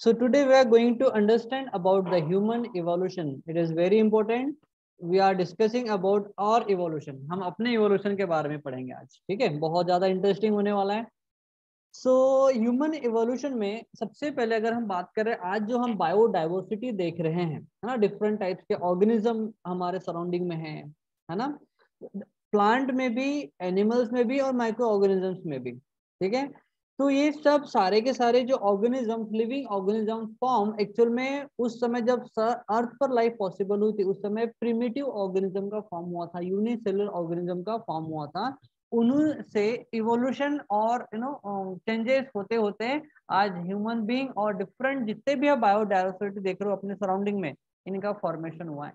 So today we are going to understand about the human evolution. It is very important. We are discussing about our evolution. हम अपने evolution के बारे में पढ़ेंगे आज, ठीक है? बहुत ज्यादा इंटरेस्टिंग होने वाला है. सो ह्यूमन इवोल्यूशन में सबसे पहले अगर हम बात करें, आज जो हम बायोडाइवर्सिटी देख रहे हैं, है ना, डिफरेंट टाइप्स के ऑर्गेनिज्म हमारे सराउंडिंग में है ना, प्लांट में भी, एनिमल्स में भी और माइक्रो ऑर्गेनिजम्स में भी, ठीक है. तो ये सब सारे के सारे जो organism, living organism form actual में उस समय जब अर्थ पर लाइफ पॉसिबल हुई थी, उस समय प्रिमिटिव ऑर्गेनिज्म का फॉर्म हुआ था, यूनिसेलुलर ऑर्गेनिज्म का फॉर्म हुआ था. उन्हीं से इवोल्यूशन और चेंजेस होते होते आज ह्यूमन बीइंग और डिफरेंट जितने भी आप बायोडाइवर्सिटी देख रहे हो अपने सराउंडिंग में, इनका फॉर्मेशन हुआ है.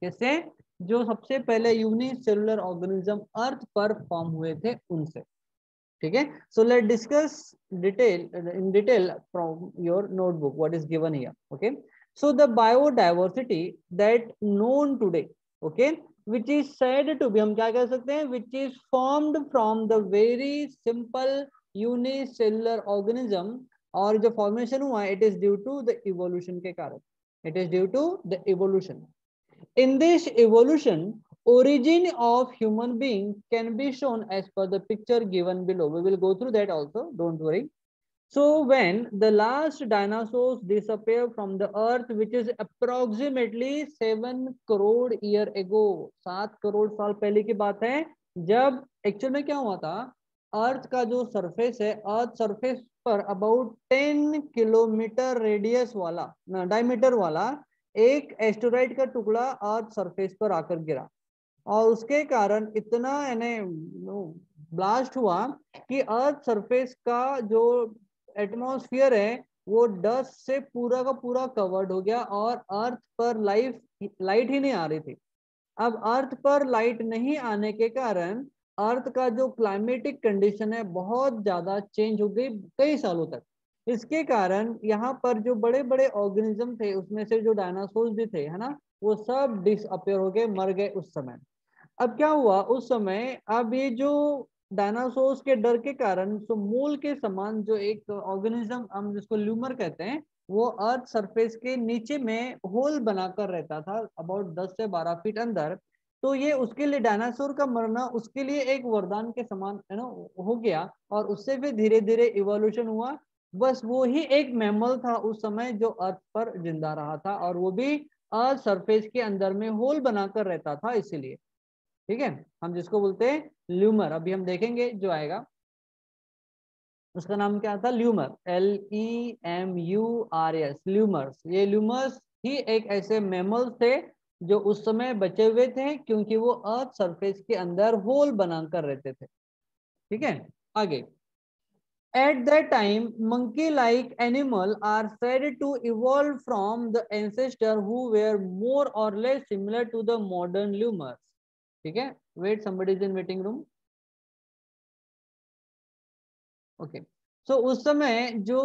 कैसे? जो सबसे पहले यूनिसेलुलर ऑर्गेनिज्म अर्थ पर फॉर्म हुए थे उनसे, ठीक है. So let discuss detail from your notebook what is given here. Okay, so the biodiversity that known today, okay, which is said to be, हम क्या कह सकते हैं, which is formed from the very simple unicellular organism, और जो formation हुआ है, it is due to the evolution के कारण, it is due to the evolution. In this evolution, origin of human being can be shown as per the picture given below. We will go through that also, don't worry. So when the last dinosaurs disappear from the earth, which is approximately 7 crore year ago, 7 crore साल पहले की बात है, जब actual में क्या हुआ था, अर्थ का जो सरफेस है, अर्थ सरफेस पर अबाउट 10 किलोमीटर रेडियस वाला, डायमीटर वाला एक एस्टेरॉइड का टुकड़ा अर्थ सरफेस पर आकर गिरा, और उसके कारण इतना ब्लास्ट हुआ कि अर्थ सरफेस का जो एटमॉस्फेयर है वो डस्ट से पूरा का पूरा कवर्ड हो गया, और अर्थ पर लाइट ही नहीं आ रही थी. अब अर्थ पर लाइट नहीं आने के कारण अर्थ का जो क्लाइमेटिक कंडीशन है बहुत ज्यादा चेंज हो गई कई सालों तक. इसके कारण यहाँ पर जो बड़े बड़े ऑर्गेनिज्म थे, उसमें से जो डायनासोर्स भी थे, है ना, वो सब डिसअपियर हो गए, मर गए उस समय. अब क्या हुआ उस समय, अब ये जो डायनासोर्स के डर के कारण, तो मूल के समान जो एक ऑर्गेनिज्म हम जिसको ल्यूमर कहते हैं, वो अर्थ सरफेस के नीचे में होल बनाकर रहता था अबाउट 10 से 12 फीट अंदर. तो ये उसके लिए, डायनासोर का मरना उसके लिए एक वरदान के समान है ना हो गया, और उससे फिर धीरे धीरे इवोल्यूशन हुआ. बस वो ही एक मैमल था उस समय जो अर्थ पर जिंदा रहा था, और वो भी अर्थ सरफेस के अंदर में होल बनाकर रहता था, इसीलिए, ठीक है, हम जिसको बोलते हैं ल्यूमर. अभी हम देखेंगे जो आएगा उसका नाम क्या था, ल्यूमर, LEMURS, ल्यूमर्स. ये ल्यूमर्स ही एक ऐसे मैमल्स थे जो उस समय बचे हुए थे, क्योंकि वो अर्थ सरफेस के अंदर होल बनाकर रहते थे, ठीक है. आगे, at that time monkey like animal are said to evolve from the ancestor who were more or less similar to the modern lemurs. ठीक है, wait, somebody is in waiting room. Okay, so उस समय जो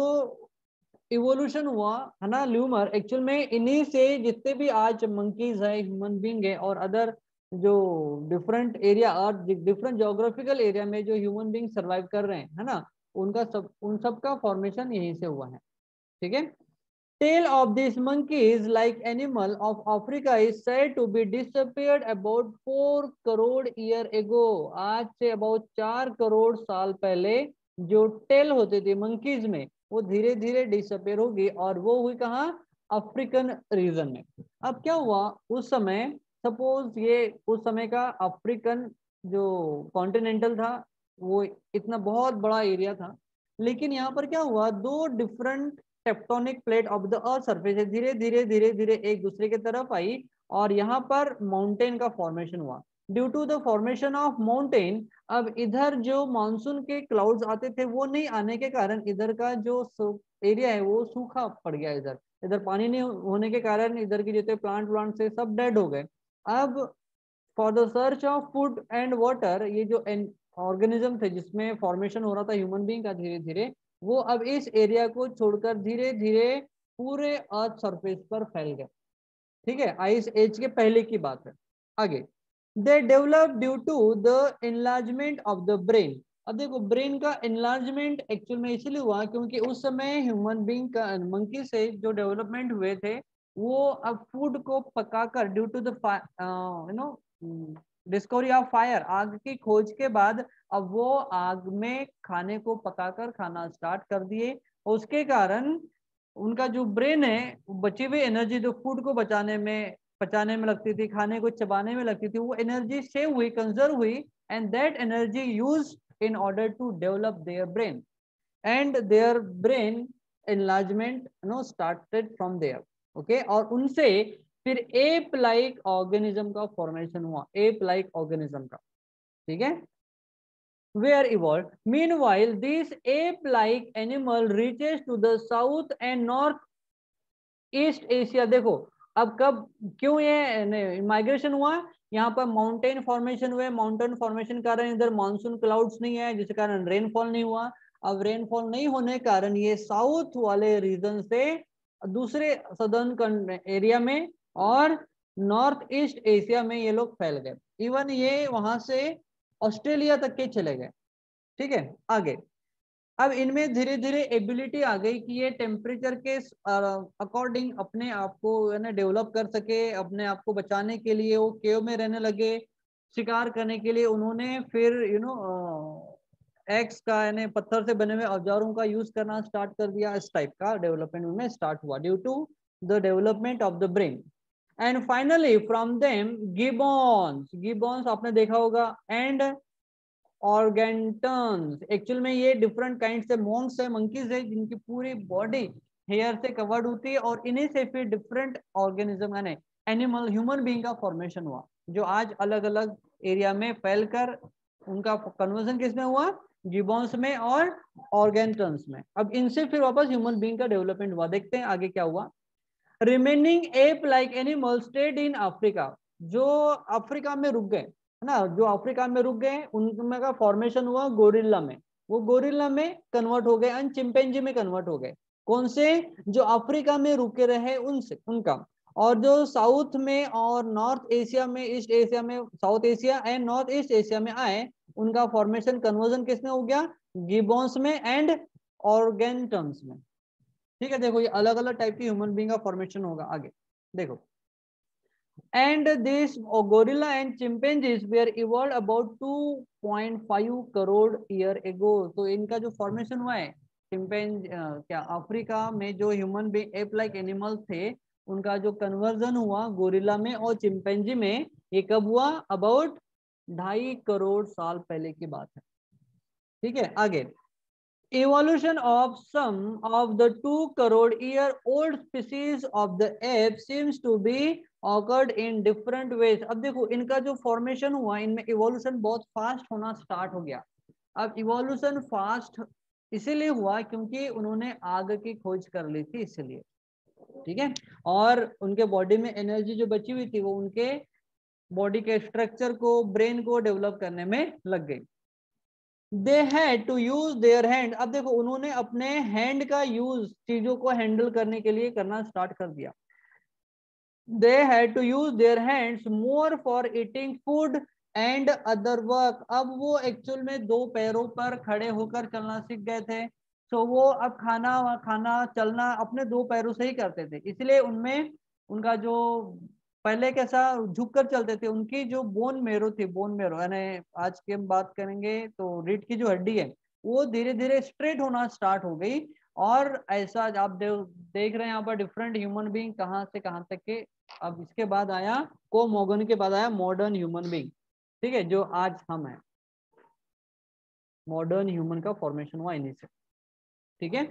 evolution हुआ है ना, ल्यूमर, actual में इन्हीं से जितने भी आज मंकीज है, ह्यूमन बींग है, और अदर जो डिफरेंट एरिया और डिफरेंट जोग्राफिकल एरिया में जो ह्यूमन बींग सर्वाइव कर रहे हैं, है ना, उन सब का फॉर्मेशन यहीं से हुआ है, ठीक है. Tail of this monkeys like animal of Africa is said to be disappeared about 4 crore year ago. आज से about 4 करोड़ साल पहले जो टेल होते थे मंकीज में, वो धीरे धीरे डिसअपेयर होगी, और वो हुई कहाँ, अफ्रीकन रीजन में. अब क्या हुआ उस समय, सपोज ये उस समय का अफ्रीकन जो कॉन्टिनेंटल था, वो इतना बहुत बड़ा एरिया था, लेकिन यहाँ पर क्या हुआ, दो different tectonic plate of the earth surface धीरे धीरे धीरे धीरे एक दूसरे की तरफ आई, और यहाँ पर माउंटेन का फॉर्मेशन हुआ. Due to the formation of mountain, अब इधर जो मानसून के क्लाउड्स आते थे वो नहीं आने के कारण इधर का जो एरिया है वो सूखा पड़ गया. इधर इधर पानी नहीं होने के कारण इधर की जितने प्लांट से सब डेड हो गए. अब for the search of food and water, ये जो ऑर्गेनिज्म थे जिसमें फॉर्मेशन हो रहा था ह्यूमन बीइंग का धीरे धीरे, वो अब इस एरिया को छोड़कर धीरे धीरे पूरे अर्थ सरफेस पर फैल गए, ठीक है. आइस एज के पहले की बात है. आगे, they develop due to the enlargement of the brain. अब देखो ब्रेन का एनलार्जमेंट एक्चुअल में इसलिए हुआ क्योंकि उस समय ह्यूमन बीइंग का मंकी से जो डेवलपमेंट हुए थे वो अब फूड को पकाकर due to the discovery of fire, आग की खोज के बाद अब वो आग में खाने को पकाकर खाना स्टार्ट कर दिए। उसके कारण उनका जो ब्रेन है बची हुई एनर्जी जो फूड को पचाने में लगती थी, खाने को चबाने में लगती थी, वो एनर्जी सेव हुई, कंजर्व हुई, and that energy use in order to develop their brain, and their brain enlargement started from there. Okay, और उनसे फिर एप लाइक ऑर्गेनिज्म का फॉर्मेशन हुआ, एप लाइक ऑर्गेनिज्म का, ठीक है, were evolved. Meanwhile, this ape-like animal reaches to the south and north east Asia. देखो अब कब क्यों ये माइग्रेशन हुआ, यहाँ पर माउंटेन फॉर्मेशन हुए, माउंटेन फॉर्मेशन के कारण इधर मानसून क्लाउड्स नहीं है जिसके कारण रेनफॉल नहीं हुआ। अब रेनफॉल नहीं होने के कारण ये साउथ वाले रीजन से दूसरे सदर्न एरिया में और नॉर्थ ईस्ट एशिया में ये लोग फैल गए, इवन ये वहां से ऑस्ट्रेलिया तक के चले गए, ठीक है। आगे अब इनमें धीरे धीरे एबिलिटी आ गई कि ये टेम्परेचर के अकॉर्डिंग अपने आप को डेवलप कर सके, अपने आप को बचाने के लिए वो केव में रहने लगे। शिकार करने के लिए उन्होंने फिर एक्स का यानी पत्थर से बने हुए औजारों का यूज करना स्टार्ट कर दिया। इस टाइप का डेवलपमेंट उनमें स्टार्ट हुआ due to the development of the brain. And finally from them gibbons आपने देखा होगा, एंड ऑर्गेंटन्स। एक्चुअल में ये डिफरेंट काइंड से मॉन्क्स है, मंकीज है, जिनकी पूरी बॉडी हेयर से कवर्ड होती है, और इन्हीं से फिर डिफरेंट ऑर्गेनिज्म यानी एनिमल ह्यूमन बीइंग का फॉर्मेशन हुआ, जो आज अलग अलग एरिया में फैलकर उनका कन्वर्जन किसमें हुआ, गिबॉन्स में और ऑर्गेंटन्स में। अब इनसे फिर वापस ह्यूमन बीइंग का डेवलपमेंट हुआ। देखते हैं आगे क्या हुआ। Remaining ape like animal stayed in Africa, जो अफ्रीका में रुक गए है ना, जो अफ्रीका में रुक गए उनमें का फॉर्मेशन हुआ गोरिल्ला में, वो गोरिल्ला में कन्वर्ट हो गए एंड चिंपैंजी में कन्वर्ट हो गए। कौन से, जो अफ्रीका में रुके रहे उनसे, उनका। और जो साउथ में और नॉर्थ एशिया में, ईस्ट एशिया में, south Asia and north east Asia में आए, उनका फॉर्मेशन कन्वर्जन किसमें हो गया, गिबॉन्स में एंड ऑर्गेंटन्स में, ठीक है। देखो ये अलग अलग टाइप की ह्यूमन बीइंग का फॉर्मेशन होगा। आगे देखो, and this gorilla and chimpanzees were evolved about 2.5 crore year ago. तो इनका जो फॉर्मेशन हुआ है क्या अफ्रीका में जो human being ape like animal थे, उनका जो कन्वर्जन हुआ गोरिल्ला में और चिंपैंजी में, ये कब हुआ, अबाउट 2.5 करोड़ साल पहले की बात है, ठीक है। आगे, evolution of some of the 2 crore-year-old species of the ape seems to be occurred in different ways। अब देखो इनका जो फॉर्मेशन हुआ, इनमें इवोल्यूशन बहुत फास्ट होना स्टार्ट हो गया। अब इवोल्यूशन फास्ट इसीलिए हुआ क्योंकि उन्होंने आग की खोज कर ली थी, इसलिए, ठीक है। और उनके बॉडी में एनर्जी जो बची हुई थी वो उनके बॉडी के स्ट्रक्चर को, ब्रेन को डेवलप करने में लग गई। They had to use their hand. अब देखो उन्होंने अपने हैंड का यूज चीजों को हैंडल करने के लिए करना स्टार्ट कर दिया। They had to use their hands more for eating food and other work. अब वो एक्चुअल में 2 पैरों पर खड़े होकर चलना सीख गए थे, तो वो अब खाना चलना अपने 2 पैरों से ही करते थे, इसलिए उनमें उनका जो पहले कैसा झुक कर चलते थे, उनकी जो बोन मेरो थी, बोन मेरो यानी आज की हम बात करेंगे तो रीढ़ की जो हड्डी है वो धीरे धीरे स्ट्रेट होना स्टार्ट हो गई। और ऐसा आप देख रहे हैं यहाँ पर डिफरेंट ह्यूमन बीइंग कहाँ से कहाँ तक के। अब इसके बाद आया कोमोगन के बाद आया मॉडर्न ह्यूमन बीइंग, ठीक है, जो आज हम हैं। मॉडर्न ह्यूमन का फॉर्मेशन हुआ इन्हीं से, ठीक है।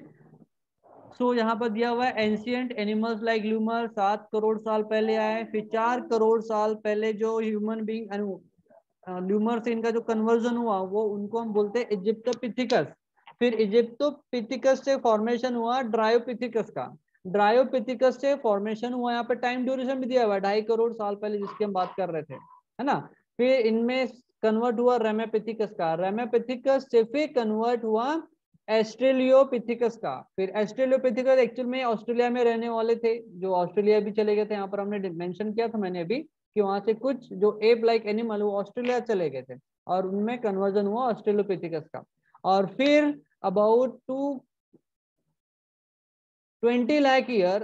सो यहाँ पर दिया हुआ है एंशियंट एनिमल्स लाइक ल्यूमर 7 करोड़ साल पहले आए। फिर 4 करोड़ साल पहले जो ह्यूमन बीइंग ल्यूमर से इनका जो कन्वर्जन हुआ वो उनको हम बोलते हैं इजिप्टोपिथिकस। फिर इजिप्टोपिथिकस से फॉर्मेशन हुआ ड्रायोपिथिकस का। ड्रायोपिथिकस से फॉर्मेशन हुआ, यहाँ पे टाइम ड्यूरेशन भी दिया हुआ है 2.5 करोड़ साल पहले जिसकी हम बात कर रहे थे, है ना। फिर इनमें कन्वर्ट हुआ रेमेपिथिकस का, रेमेपिथिकस से फिर कन्वर्ट हुआ एस्ट्रेलियोपिथिकस का। फिर एस्ट्रेलियोपिथिकस एक्चुअल में ऑस्ट्रेलिया में रहने वाले थे, जो ऑस्ट्रेलिया भी चले गए थे। यहाँ पर हमने मेंशन किया था मैंने अभी कि वहां से कुछ जो एप लाइक एनिमल वो ऑस्ट्रेलिया चले गए थे। और उनमें कन्वर्जन हुआ ऑस्ट्रेलोपिथिकस का। और फिर अबाउट 20 लाख ईयर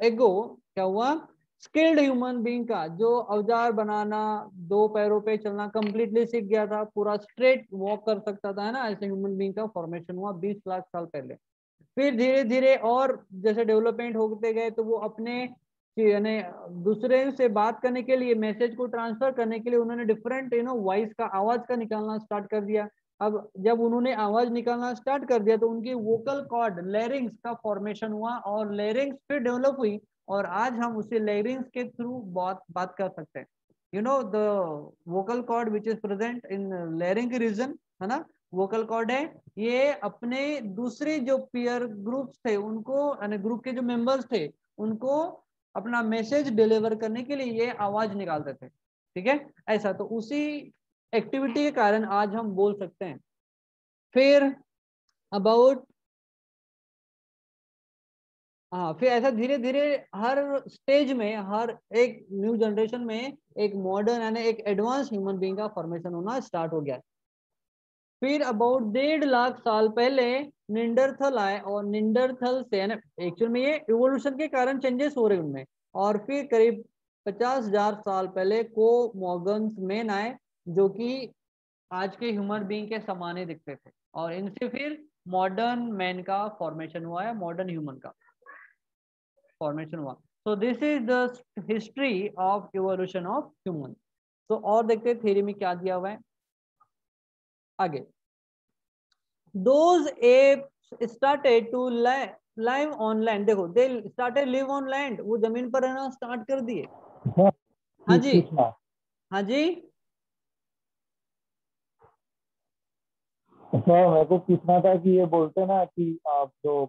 एगो क्या हुआ, स्किल्ड ह्यूमन बीइंग का जो औजार बनाना, 2 पैरों पे चलना कंप्लीटली सीख गया था, पूरा स्ट्रेट वॉक कर सकता था, है ना, ऐसे ह्यूमन बीइंग का फॉर्मेशन हुआ 20 लाख साल पहले। फिर धीरे धीरे और जैसे डेवलपमेंट होते गए तो वो अपने यानी दूसरे से बात करने के लिए, मैसेज को ट्रांसफर करने के लिए उन्होंने डिफरेंट वॉइस का, आवाज का निकालना स्टार्ट कर दिया। अब जब उन्होंने आवाज निकालना स्टार्ट कर दिया तो उनकी वोकल कॉर्ड लेरिंग्स का फॉर्मेशन हुआ और लेरिंग्स फिर डेवलप हुई और आज हम उसे लेरिंग्स के थ्रू बात कर सकते हैं। The vocal cord which is present in larynx region, है ना, वोकल कॉर्ड है, ये अपने दूसरे जो पीयर ग्रुप्स थे उनको, यानी ग्रुप के जो मेंबर्स थे उनको अपना मैसेज डिलीवर करने के लिए ये आवाज निकालते थे। ठीक है, ऐसा तो उसी एक्टिविटी के कारण आज हम बोल सकते हैं। फिर अबाउट फिर ऐसा धीरे धीरे हर स्टेज में, हर एक न्यू जनरेशन में एक मॉडर्न यानी एक एडवांस ह्यूमन बीइंग का फॉर्मेशन होना स्टार्ट हो गया। फिर अबाउट 1.5 लाख साल पहले निंडरथल आए और निंडरथल से एक्चुअल में ये इवोल्यूशन के कारण चेंजेस हो रहे उनमें। और फिर करीब 50,000 साल पहले को मॉर्गन्स मैन आए जो कि आज के ह्यूमन बीइंग के समान ही दिखते थे और इनसे फिर मॉडर्न मैन का फॉर्मेशन हुआ है, मॉडर्न ह्यूमन का फॉर्मेशन हुआ। So this is the history of evolution of human. तो और देखते हैं थ्योरी में क्या दिया हुआ है आगे। Those apes started to live on land। देखो, they started live on land, वो जमीन पर रहना स्टार्ट कर दिए। हाँ जी, हाँ जी। अच्छा, मेरे को पूछना था कि ये बोलते ना कि आप जो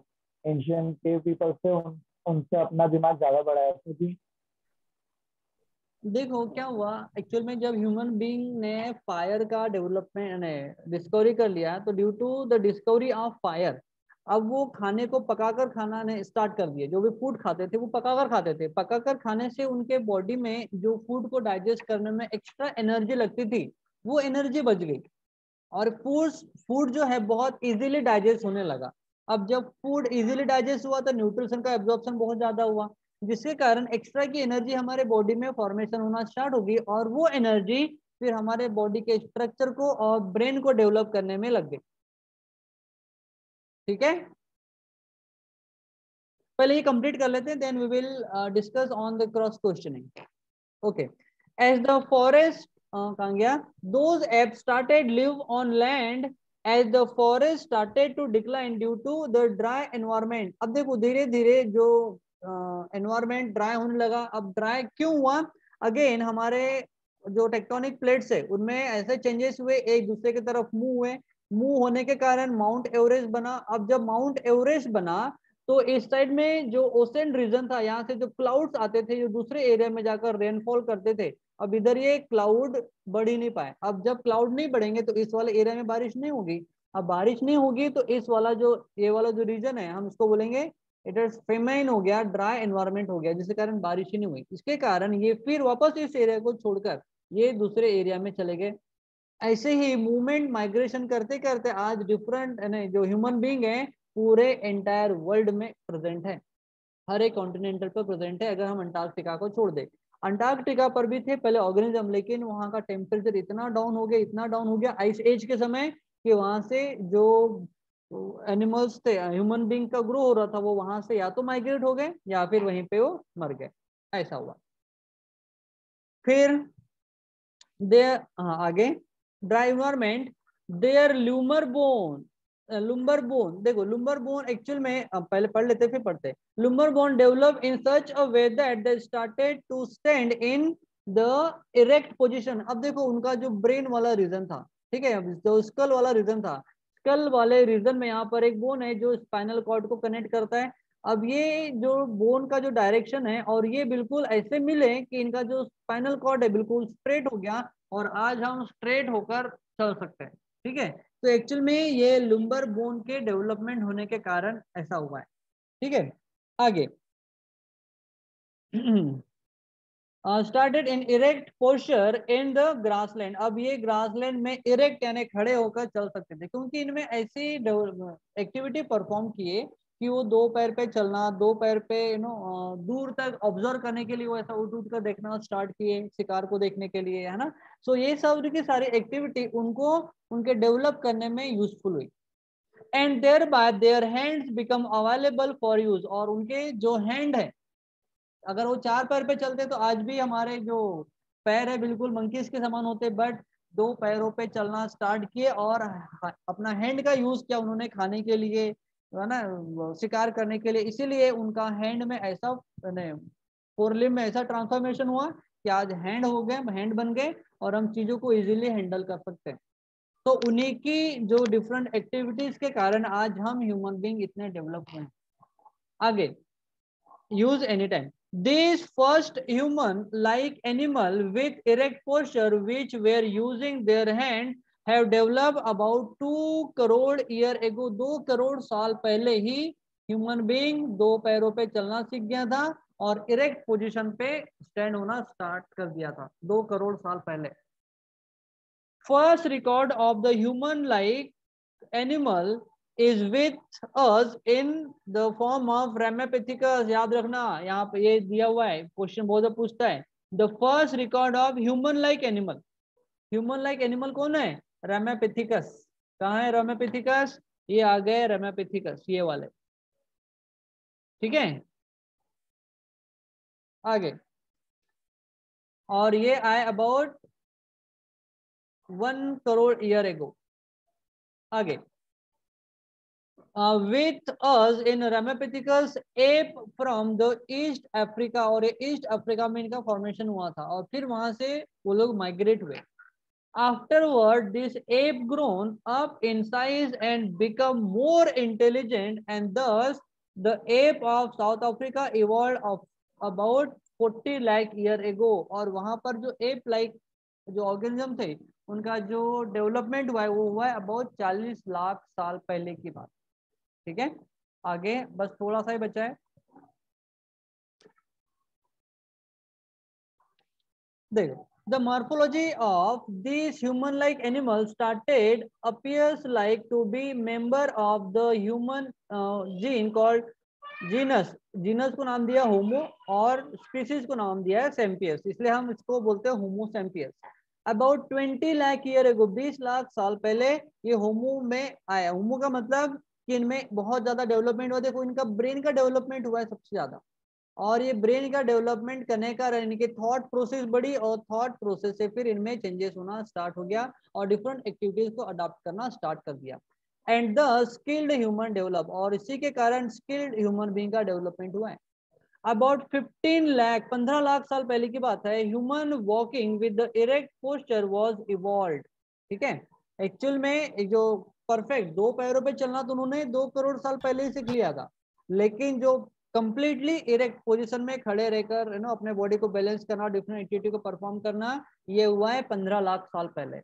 एंशियंट केव पीपल थे उनसे अपना दिमाग ज्यादा बढ़ाया था कि देखो क्या हुआ, एक्चुअल में जब ह्यूमन बीइंग ने फायर का डेवलपमेंट ने डिस्कवरी कर लिया तो due to the discovery of fire अब वो खाने को पकाकर खाना ने स्टार्ट कर दिया। जो भी फूड खाते थे वो पकाकर खाते थे, पकाकर खाने से उनके बॉडी में जो फूड को डाइजेस्ट करने में एक्स्ट्रा एनर्जी लगती थी वो एनर्जी बच गई और फूड जो है बहुत इजीली डाइजेस्ट होने लगा। अब जब फूड इजीली डाइजेस्ट हुआ तो न्यूट्रिशन का एब्जॉर्प्शन बहुत ज्यादा हुआ जिसके कारण एक्स्ट्रा की एनर्जी हमारे बॉडी में फॉर्मेशन होना स्टार्ट होगी और वो एनर्जी फिर हमारे बॉडी के स्ट्रक्चर को और ब्रेन को डेवलप करने में लग गई। ठीक है, पहले ये कंप्लीट कर लेते हैं, then we will discuss on the cross questioning. Okay, as the forest कहाँ गया, those ape started live on land as the forest started to decline due to the dry environment. अब देखो धीरे धीरे जो एनवायरमेंट ड्राई होने लगा। अब ड्राई क्यों हुआ, अगेन हमारे जो टेक्टोनिक प्लेट्स है उनमें ऐसे चेंजेस हुए, एक दूसरे की तरफ मूव हुए, मूव होने के कारण माउंट एवरेस्ट बना। अब जब माउंट एवरेस्ट बना तो इस साइड में जो ओशन रीजन था यहाँ से जो क्लाउड्स आते थे जो दूसरे एरिया में जाकर रेनफॉल करते थे, अब इधर ये क्लाउड बढ़ ही नहीं पाए। अब जब क्लाउड नहीं बढ़ेंगे तो इस वाले एरिया में बारिश नहीं होगी। अब बारिश नहीं होगी तो इस वाला जो ये वाला जो रीजन है हम इसको बोलेंगे इट इज फेमाइन हो गया, ड्राई एनवायरमेंट हो गया जिसके कारण बारिश ही नहीं हुई। इसके कारण ये फिर वापस इस एरिया को छोड़कर ये दूसरे एरिया में चले गए। ऐसे ही मूवमेंट माइग्रेशन करते करते आज डिफरेंट जो ह्यूमन बीइंग है पूरे एंटायर वर्ल्ड में प्रेजेंट है, हर एक कॉन्टिनेंटल पर प्रेजेंट है। अगर हम अंटार्कटिका को छोड़ दे, अंटार्कटिका पर भी थे पहले ऑर्गेनिज्म लेकिन वहां का टेम्परेचर इतना डाउन हो गया, इतना डाउन हो गया आइस एज के समय कि वहां से जो एनिमल्स थे, ह्यूमन बीइंग का ग्रो हो रहा था वो वहां से या तो माइग्रेट हो गए या फिर वहीं पे वो मर गए, ऐसा हुआ। फिर देयर आगे dry environment, there lumbar bone, lumbar bone. देखो लुम्बर बोन एक्चुअल में पहले पढ़ लेते फिर पढ़ते। Lumbar bone develop in such a way that they started to stand in the erect position. अब देखो उनका जो ब्रेन वाला रीजन था, ठीक है, जो स्कल वाला रीजन था, स्कल वाले रीजन में यहाँ पर एक बोन है जो स्पाइनल कॉर्ड को कनेक्ट करता है। अब ये जो बोन का जो डायरेक्शन है और ये बिल्कुल ऐसे मिले कि इनका जो स्पाइनल कॉर्ड है बिल्कुल स्ट्रेट हो गया और आज हम स्ट्रेट होकर चल सकते हैं। ठीक है, तो एक्चुअल में ये लुम्बर बोन के डेवलपमेंट होने के कारण ऐसा हुआ है। ठीक है, आगे started in erect posture in the grassland. अब ये ग्रासलैंड में इरेक्ट यानी खड़े होकर चल सकते थे, क्योंकि इनमें ऐसी एक्टिविटी परफॉर्म किए कि वो दो पैर पे चलना, दो पैर पे दूर तक ऑब्जर्व करने के लिए वो ऐसा उठ उठ कर देखना स्टार्ट किए, शिकार को देखने के लिए, है ना। सो ये सब की सारी एक्टिविटी उनको उनके डेवलप करने में यूजफुल हुई। And thereby their hands become available for use, और उनके जो हैंड है, अगर वो चार पैर पे चलते तो आज भी हमारे जो पैर है बिल्कुल मंकीज के समान होते, बट दो पैरों पे चलना स्टार्ट किए और अपना हैंड का यूज किया उन्होंने खाने के लिए, है ना, शिकार करने के लिए। इसीलिए उनका हैंड में ऐसा फोरलिम में ऐसा ट्रांसफॉर्मेशन हुआ कि आज हैंड हो गए, हैंड बन गए और हम चीजों को इजीली हैंडल कर सकते हैं। तो उन्हीं की जो डिफरेंट एक्टिविटीज के कारण आज हम ह्यूमन बीइंग इतने डेवलप हुए हैं। आगे, use anytime. These first human-like animal with erect posture, which were using their hand, have developed about 2 crore year ago. 2 crore साल पहले ही ह्यूमन बीइंग दो पैरों पे चलना सीख गया था और इरेक्ट पोजीशन पे स्टैंड होना स्टार्ट कर दिया था 2 करोड़ साल पहले। फर्स्ट रिकॉर्ड ऑफ द ह्यूमन-like animal is with us in the form of Ramapithecus। याद रखना, यहाँ पे ये दिया हुआ है, क्वेश्चन बहुत पूछता है। The first record of human like animal, human like animal कौन है? Ramapithecus। कहाँ है Ramapithecus? ये आ गए Ramapithecus, ये वाले, ठीक है। आगे, और ये आए अबाउट 1 करोड़ ईयर एगो। आगे, with us in Ramapithecus ape from the East Africa, और ये ईस्ट अफ्रीका में इनका फॉर्मेशन हुआ था और फिर वहां से वो लोग माइग्रेट हुए। Afterward, this ape grown up in size and become more intelligent, and thus the ape of South Africa evolved of about 40 lakh year ago। और वहां पर जो ape like जो ऑर्गेनिज्म थे उनका जो डेवलपमेंट हुआ है वो हुआ है अबाउट 40 लाख साल पहले की बात, ठीक है। आगे बस थोड़ा सा ही बचा है, देखो। The morphology of these human-like animals started appears like to be member of the human gene called genus। Genus को नाम दिया होमो और स्पीसीज को नाम दिया है सेम्पियस, इसलिए हम इसको बोलते हैं homo sapiens. About 20 lakh year ago, 20 lakh साल पहले ये होमो में आया। होमो का मतलब कि इनमें बहुत ज्यादा डेवलपमेंट हुआ। देखो इनका ब्रेन का डेवलपमेंट हुआ है सबसे ज्यादा, और ये ब्रेन का डेवलपमेंट करने का इनकी थॉट प्रोसेस बढ़ी और थॉट प्रोसेस से फिर इनमें चेंजेस होना स्टार्ट हो गया और डिफरेंट एक्टिविटीज को अडॉप्ट करना स्टार्ट कर दिया। And the skilled human develop, और इसी के कारण स्किल्ड ह्यूमन बीइंग का डेवलपमेंट हुआ है। अबाउट 15 लाख साल पहले की बात है। Human walking with the erect posture was evolved, ठीक है। एक्चुअल में जो परफेक्ट दो पैरों पे चलना तो उन्होंने 2 करोड़ साल पहले ही सीख लिया था, लेकिन जो कंप्लीटली इरेक्ट पोजीशन में खड़े रहकर अपने बॉडी को बैलेंस करना, डिफरेंट एक्टिविटी को परफॉर्म करना, ये हुआ है 15 लाख साल पहले।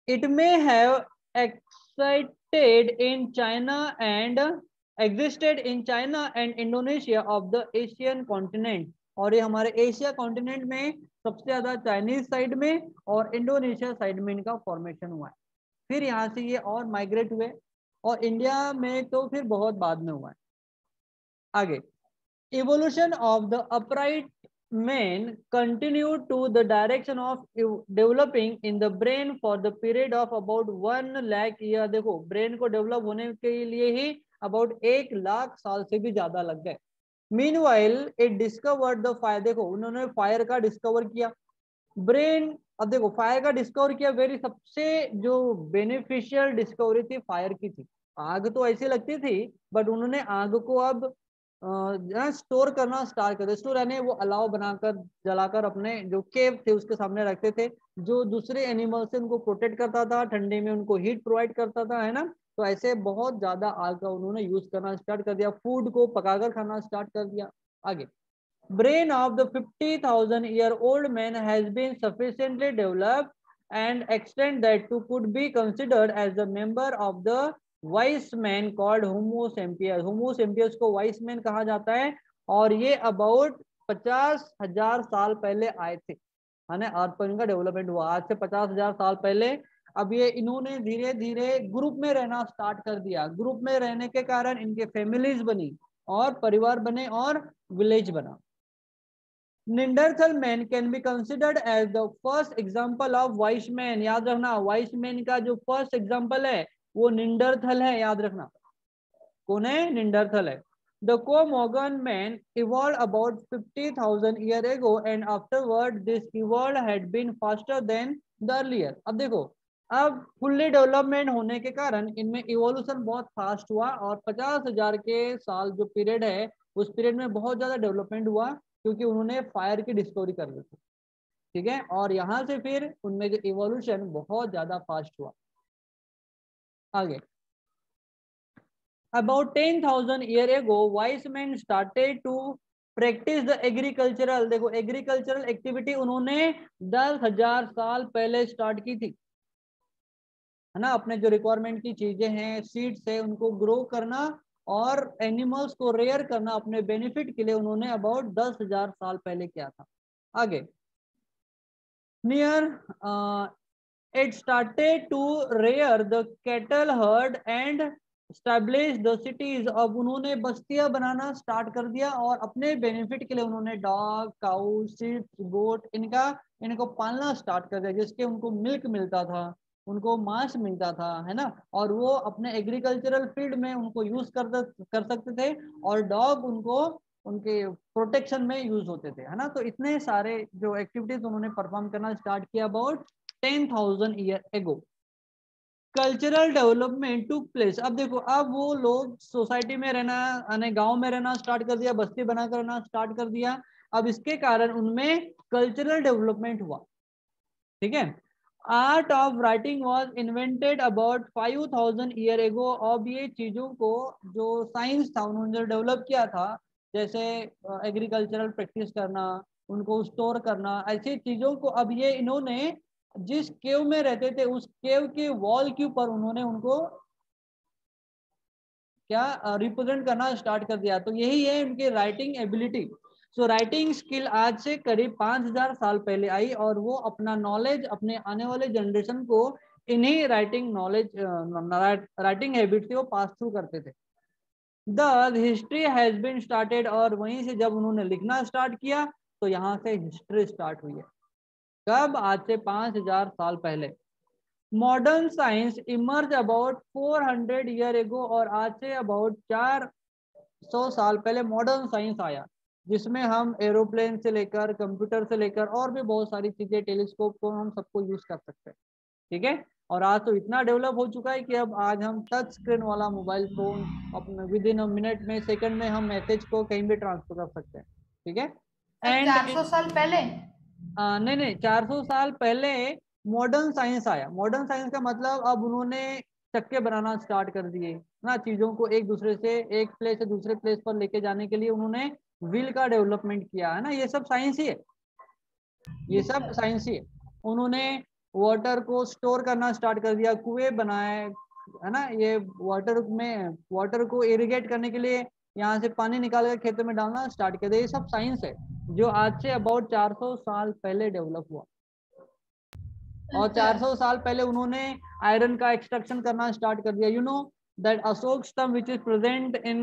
It may have excited in China and existed in China and Indonesia of the Asian continent। और ये हमारे एशिया कॉन्टिनेंट में सबसे ज्यादा चाइनीज साइड में और इंडोनेशिया साइड में इनका फॉर्मेशन हुआ है। फिर यहाँ से ये और माइग्रेट हुए और इंडिया में तो फिर बहुत बाद में हुआ है। आगे, evolution of the upright man continued to the direction of developing in the brain for the period of about 1 lakh year। देखो ब्रेन को डेवलप होने के लिए ही अबाउट 1 लाख साल से भी ज्यादा लग गए। Meanwhile it discovered the fire। देखो उन्होंने फायर का डिस्कवर किया, ब्रेन। अब देखो फायर का डिस्कवर किया, वेरी सबसे जो बेनिफिशियल डिस्कवरी थी फायर की थी। आग तो ऐसी लगती थी, बट उन्होंने आग को अब स्टोर करना स्टार्ट कर दिया। स्टोर यानी वो अलाव बनाकर जलाकर अपने जो केव थे उसके सामने रखते थे, जो दूसरे एनिमल से उनको प्रोटेक्ट करता था, ठंडी में उनको हीट प्रोवाइड करता था, है ना। तो ऐसे बहुत ज्यादा आग का उन्होंने यूज करना स्टार्ट कर दिया, फूड को पकाकर खाना स्टार्ट कर दिया। आगे, brain of the 50,000-year-old man has been sufficiently developed and extent that to could be considered as a member of the wise man called Homo sapiens। Homo sapiens को wise man कहा जाता है और ये about 50,000 साल पहले आए थे, है ना, अर्थ पर इनका डेवलपमेंट हुआ आज से 50,000 साल पहले। अब ये इन्होंने धीरे धीरे ग्रुप में रहना स्टार्ट कर दिया, ग्रुप में रहने के कारण इनके फैमिलीज बनी और परिवार बने और विलेज बना। Neanderthal man can be considered as the first example of wise man. याद रखना, वाइस मैन का जो फर्स्ट एग्जांपल है वो निंडरथल है, याद रखना। कौन है? निंडरथल है। The Co-Morgan man evolved about 50,000 years ago, and afterward this evolved had been faster than the earlier. अब देखो, अब फुल्ली डेवलपमेंट होने के कारण इनमें इवोल्यूशन बहुत फास्ट हुआ और 50,000 के साल जो पीरियड है उस पीरियड में बहुत ज्यादा डेवलपमेंट हुआ, क्योंकि उन्होंने फायर की डिस्कवरी कर ली थी, ठीक है। और यहाँ से फिर उनमें जो इवोल्यूशन बहुत ज्यादा फास्ट हुआ। आगे, about 10,000 years ago wise men started to practice the agricultural, देखो एग्रीकल्चरल एक्टिविटी उन्होंने 10,000 साल पहले स्टार्ट की थी, है ना। अपने जो रिक्वायरमेंट की चीजें हैं, सीड्स है, उनको ग्रो करना और एनिमल्स को रेयर करना अपने बेनिफिट के लिए उन्होंने अबाउट 10,000 साल पहले किया था। आगे, near it started to rear the cattle herd and establish the cities। अब उन्होंने बस्तियां बनाना स्टार्ट कर दिया और अपने बेनिफिट के लिए उन्होंने डॉग, काउ, शीप, गोट इनको पालना स्टार्ट कर दिया, जिसके उनको मिल्क मिलता था, उनको मांस मिलता था, है ना। और वो अपने एग्रीकल्चरल फील्ड में उनको यूज कर सकते थे और डॉग उनको उनके प्रोटेक्शन में यूज होते थे, है ना। तो इतने सारे जो एक्टिविटीज उन्होंने परफॉर्म करना स्टार्ट किया about 10,000 years ago। Cultural development took place. अब देखो, अब वो लोग सोसाइटी में रहना यानी गांव में रहना स्टार्ट कर दिया, बस्ती बनाकर रहना स्टार्ट कर दिया। अब इसके कारण उनमें कल्चरल डेवलपमेंट हुआ, ठीक है। Art of writing was invented about 5,000 year ago. अब ये चीजों को जो साइंस था उन्होंने जो डेवलप किया था, जैसे एग्रीकल्चरल प्रैक्टिस करना, उनको स्टोर करना, ऐसी चीजों को अब ये इन्होंने जिस केव में रहते थे उस केव के वॉल के ऊपर उन्होंने उनको क्या रिप्रेजेंट करना स्टार्ट कर दिया। तो यही है इनकी writing ability. So writing skill आज से करीब 5,000 साल पहले आई और वो अपना नॉलेज अपने आने वाले जनरेशन को इन्हीं राइटिंग नॉलेज राइटिंग हैबिट से वो पास थ्रू करते थे। The history has been started. और वहीं से जब उन्होंने लिखना स्टार्ट किया तो यहाँ से हिस्ट्री स्टार्ट हुई है। कब? आज से 5,000 साल पहले। Modern science emerge about 400 year ago. और आज से अबाउट 400 साल पहले मॉडर्न साइंस आया, जिसमें हम एरोप्लेन से लेकर कंप्यूटर से लेकर और भी बहुत सारी चीजें, टेलीस्कोप को हम सबको यूज कर सकते हैं, ठीक है। और आज तो इतना डेवलप हो चुका है कि अब आज हम टच स्क्रीन वाला मोबाइल फोन अपने विद इन अ मिनट में, सेकंड में हम मैसेज को कहीं भी ट्रांसफर कर सकते हैं, ठीक है। एंड 400 साल पहले? नहीं नहीं, 400 साल पहले मॉडर्न साइंस आया। मॉडर्न साइंस का मतलब अब उन्होंने चक्के बनाना स्टार्ट कर दिए ना, चीजों को एक दूसरे से एक प्लेस से दूसरे प्लेस पर लेके जाने के लिए उन्होंने व्हील का डेवलपमेंट किया, है ना। ये सब साइंस ही है, ये सब साइंस ही है। उन्होंने वाटर को स्टोर करना स्टार्ट कर दिया, कुएं बनाए, है ना। ये वाटर को इरिगेट करने के लिए यहाँ से पानी निकाल कर खेतों में डालना स्टार्ट कर दिया। ये सब साइंस है जो आज से अबाउट 400 साल पहले डेवलप हुआ। और 400 साल पहले उन्होंने आयरन का एक्सट्रैक्शन करना स्टार्ट कर दिया। यू नो दैट अशोक स्तंभ विच इज प्रेजेंट इन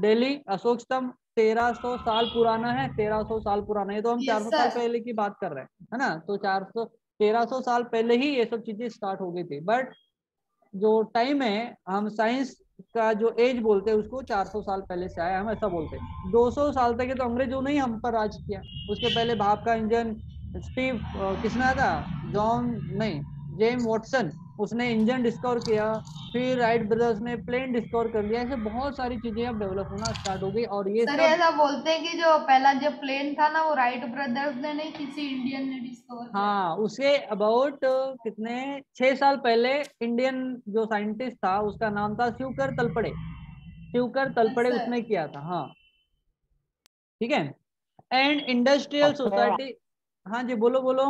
दिल्ली, अशोक स्तंभ 1300 साल पुराना है, 1300 साल पुराना है। तो हम 400 साल पहले की बात कर रहे हैं, है ना। तो 1300 साल पहले ही ये सब चीजें स्टार्ट हो गई थी। बट जो टाइम है, हम साइंस का जो एज बोलते हैं उसको 400 साल पहले से आया, हम ऐसा बोलते हैं। 200 साल तक तो अंग्रेजों ने ही हम पर राज किया। उसके पहले भाप का इंजन स्टीव किसने आया था? जेम्स वाटसन, उसने इंजन डिस्कवर किया। फिर राइट ब्रदर्स ने प्लेन डिस्कवर कर लिया। ऐसे बहुत सारी चीजें अब डेवलप होना स्टार्ट हो गई। और ये सर, सब ऐसा बोलते हैं कि जो पहला जो प्लेन था ना वो राइट ब्रदर्स ने नहीं, किसी इंडियन ने डिस्कवर किया। हाँ, उसके अबाउट कितने 6 साल पहले इंडियन जो साइंटिस्ट था उसका नाम था शिवकर तलपड़े, शिवकर तलपड़े अच्छा। उसने किया था, हाँ, ठीक है। एंड इंडस्ट्रियल उसमें सोसाइटी। हाँ जी, बोलो बोलो।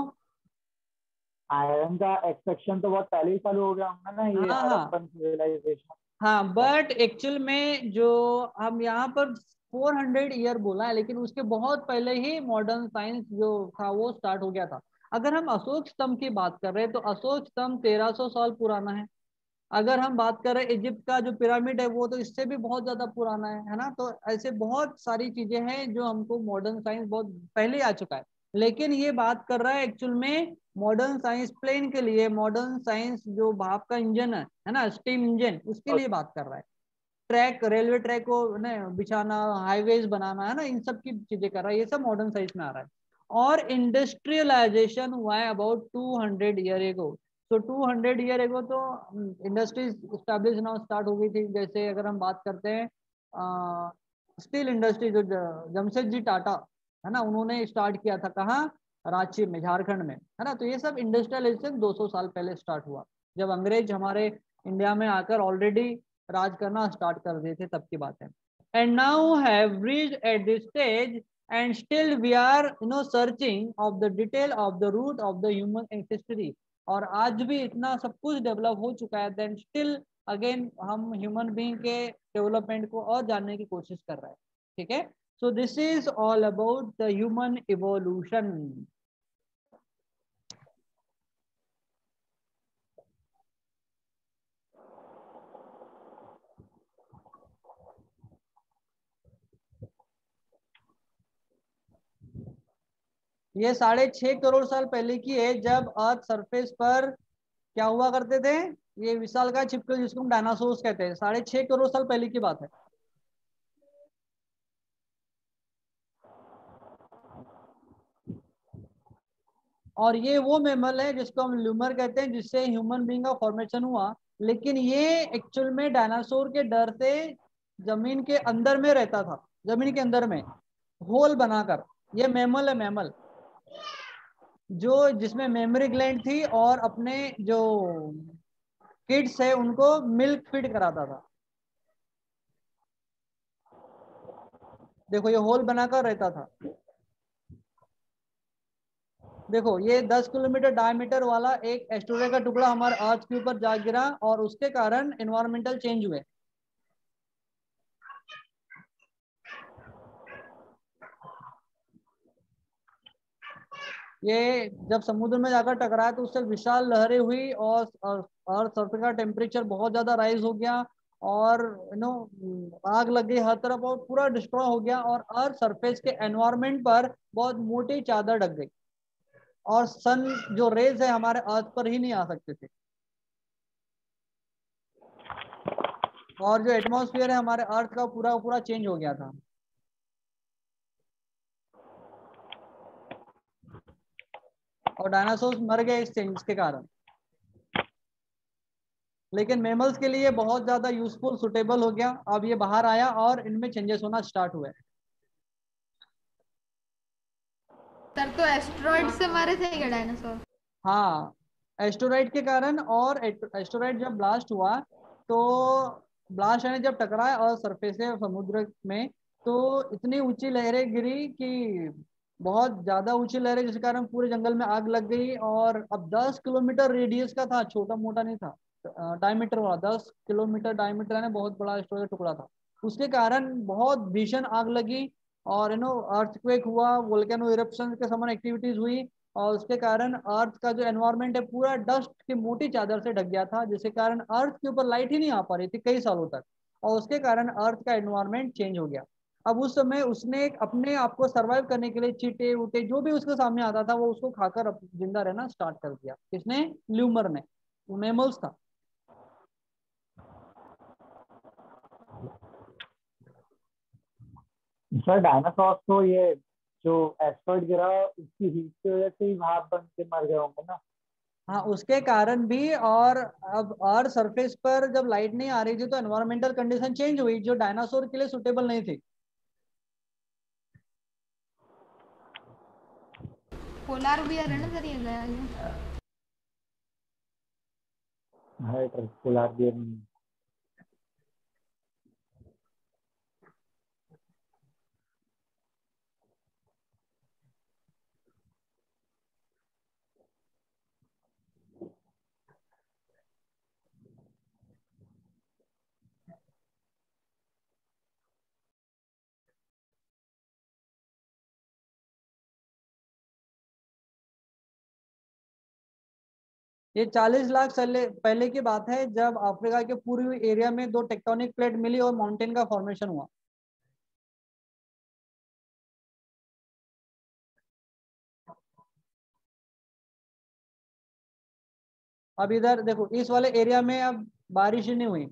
आयरन का एक्सट्रैक्शन तो बहुत पहले ही चालू हो गया होगा ना, ये हाँ हाँ हड़प्पन सिविलाइजेशन। हाँ, बट एक्चुअल में जो हम यहाँ पर 400 ईयर बोला है, लेकिन उसके बहुत पहले ही मॉडर्न साइंस जो था वो स्टार्ट हो गया था। अगर हम अशोक स्तंभ की बात कर रहे हैं तो अशोक स्तंभ 1300 साल पुराना है। अगर हम बात करें इजिप्ट का जो पिरामिड है वो तो इससे भी बहुत ज्यादा पुराना है ना। तो ऐसे बहुत सारी चीजें हैं जो हमको मॉडर्न साइंस बहुत पहले आ चुका है। लेकिन ये बात कर रहा है एक्चुअल में मॉडर्न साइंस प्लेन के लिए, मॉडर्न साइंस जो भाप का इंजन है ना, स्टीम इंजन, उसके लिए बात कर रहा है। ट्रैक, रेलवे ट्रैक को ना बिछाना, हाईवेज बनाना, है ना, इन सब की चीजें कर रहा है। ये सब मॉडर्न साइंस में आ रहा है। और इंडस्ट्रियलाइजेशन हुआ है अबाउट 200 ईयर एगो। तो 200 ईयर एगो तो इंडस्ट्रीज स्टैब्लिश नाउ स्टार्ट हो गई थी। जैसे अगर हम बात करते हैं स्टील इंडस्ट्री, जो जमशेदजी टाटा है ना, उन्होंने स्टार्ट किया था कहाँ, रांची में, झारखंड में, है ना। तो ये सब इंडस्ट्रियलाइजेशन 200 साल पहले स्टार्ट हुआ, जब अंग्रेज हमारे इंडिया में आकर ऑलरेडी राज करना स्टार्ट कर दिए थे, तब की बात है। And now have reached at this stage and still we are searching of the detail of the root of the human ancestry. और आज भी इतना सब कुछ डेवलप हो चुका है, देन स्टिल अगेन हम ह्यूमन बीइंग के डेवलपमेंट को और जानने की कोशिश कर रहे हैं। ठीक है, so this is all about the human evolution. ये 6.5 करोड़ साल पहले की है, जब अर्थ सरफेस पर क्या हुआ करते थे, ये विशाल का छिपकली जिसको हम डायनासोर्स कहते हैं, 6.5 करोड़ साल पहले की बात है। और ये वो मैमल है जिसको हम ल्यूमर कहते हैं, जिससे ह्यूमन बीइंग का फॉर्मेशन हुआ। लेकिन ये एक्चुअल में डायनासोर के डर से जमीन के अंदर में रहता था, जमीन के अंदर में होल बनाकर। ये मैमल है, मैमल, जो जिसमें मेमोरी ग्लैंड थी और अपने जो किड्स है उनको मिल्क फीड कराता था। देखो ये होल बनाकर रहता था। देखो ये 10 किलोमीटर डायमीटर वाला एक एस्टेरॉयड का टुकड़ा हमारे अर्थ के ऊपर जा गिरा और उसके कारण एनवायरमेंटल चेंज हुए। ये जब समुद्र में जाकर टकराया तो उससे विशाल लहरें हुई और अर्थ सरफेस का टेम्परेचर बहुत ज्यादा राइज हो गया और आग लग गई हर तरफ और पूरा डिस्ट्रॉय हो गया और अर्थ सरफेस के एनवायरमेंट पर बहुत मोटी चादर ढक गई और सन जो रेज है हमारे अर्थ पर ही नहीं आ सकते थे। और जो एटमॉस्फेयर है हमारे अर्थ का पूरा पूरा चेंज हो गया था। और डायनासोर मर गए इस चेंज के कारण। लेकिन मेमल्स के लिए बहुत ज्यादा यूजफुल, सुटेबल हो गया। अब ये बाहर आया और इनमें चेंजेस होना स्टार्ट हुए। सर तो एस्ट्रॉइड से मरे थे क्या डायनासोर? हाँ, एस्टेरॉइड के कारण। और एस्टेरॉइड जब ब्लास्ट हुआ तो ब्लास्ट यानी जब टकराया और सरफेस से समुद्र में, तो इतनी ऊंची लहरें गिरी कि बहुत ज्यादा ऊंची लहरें, जिस कारण पूरे जंगल में आग लग गई। और अब 10 किलोमीटर रेडियस का था, छोटा मोटा नहीं था, डायमीटर वाला 10 किलोमीटर डायमीटर है, बहुत बड़ा एस्टेरॉइड टुकड़ा था। उसके कारण बहुत भीषण आग लगी और अर्थक्वेक हुआ, वोल्केनो इरप्शन के समान एक्टिविटीज हुई। और उसके कारण अर्थ का जो एनवायरनमेंट है पूरा डस्ट की मोटी चादर से ढक गया था, जिसके कारण अर्थ के ऊपर लाइट ही नहीं आ पा रही थी कई सालों तक। और उसके कारण अर्थ का एनवायरनमेंट चेंज हो गया। अब उस समय उसने अपने आप को सर्वाइव करने के लिए चीटे उटे जो भी उसके सामने आता था वो उसको खाकर जिंदा रहना स्टार्ट कर दिया। किसने? ल्यूमर ने। मेमल्स था। सर डायनासोर तो ये जो एस्टेरॉइड गिरा उसकी हीट की वजह से ही भाप बन के मर गए होंगे ना। हाँ, उसके कारण भी। और अब अर्थ सरफेस पर जब लाइट नहीं आ रही थी तो एनवायरमेंटल कंडीशन चेंज हुई जो डायनासोर के लिए सुटेबल नहीं थी। पोलार बियर है ना सर ये गया ये? है पोलार बियर नहीं। ये 40 लाख साल पहले की बात है, जब अफ्रीका के पूर्वी एरिया में दो टेक्टोनिक प्लेट मिली और माउंटेन का फॉर्मेशन हुआ। अब इधर देखो, इस वाले एरिया में अब बारिश ही नहीं हुई।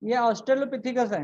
ये ऑस्ट्रेलोपिथिकस है।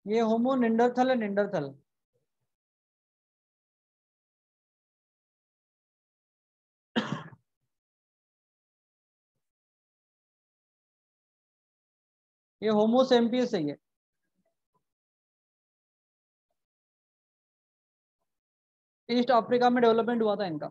ये होमो निंडरथल है, निंडरथल। ये होमो सेम्पियस है। ये ईस्ट अफ्रीका में डेवलपमेंट हुआ था इनका।